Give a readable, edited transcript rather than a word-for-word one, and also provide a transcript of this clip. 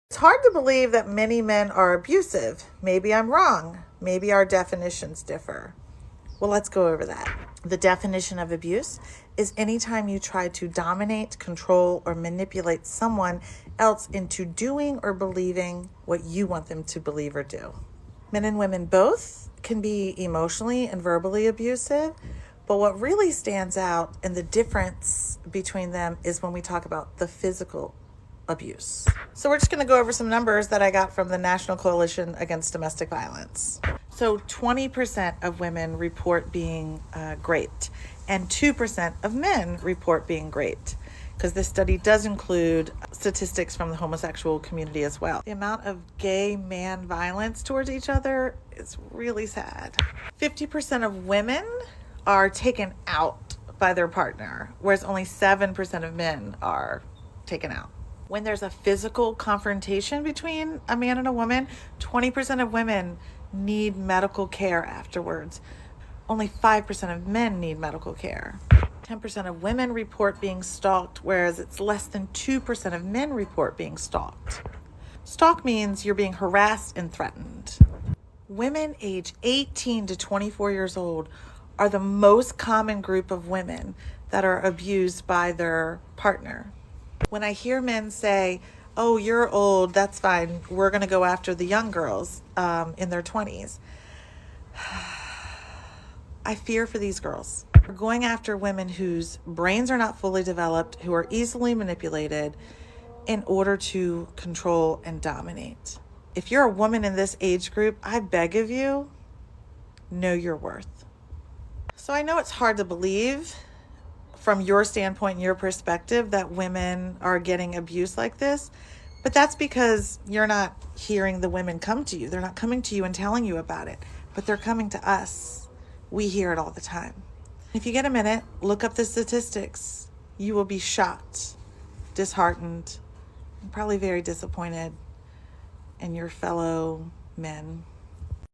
It's hard to believe that many men are abusive. Maybe I'm wrong. Maybe our definitions differ. Well, let's go over that. The definition of abuse is anytime you try to dominate, control, or manipulate someone else into doing or believing what you want them to believe or do. Men and women both can be emotionally and verbally abusive, but what really stands out and the difference between them is when we talk about the physical abuse. So we're just going to go over some numbers that I got from the National Coalition Against Domestic Violence. So 20% of women report being raped, and 2% of men report being raped, because this study does include statistics from the homosexual community as well. The amount of gay man violence towards each other is really sad. 50% of women are taken out by their partner, whereas only 7% of men are taken out. When there's a physical confrontation between a man and a woman, 20% of women need medical care afterwards. Only 5% of men need medical care. 10% of women report being stalked, whereas it's less than 2% of men report being stalked. Stalk means you're being harassed and threatened. Women age 18 to 24 years old are the most common group of women that are abused by their partner. When I hear men say, oh, you're old, that's fine, we're going to go after the young girls in their 20s, I fear for these girls. We're going after women whose brains are not fully developed, who are easily manipulated in order to control and dominate. If you're a woman in this age group, I beg of you, know your worth. So I know it's hard to believe from your standpoint and your perspective that women are getting abused like this, but that's because you're not hearing the women come to you. They're not coming to you and telling you about it, but they're coming to us. We hear it all the time. If you get a minute, look up the statistics. You will be shocked, disheartened, and probably very disappointed in your fellow men.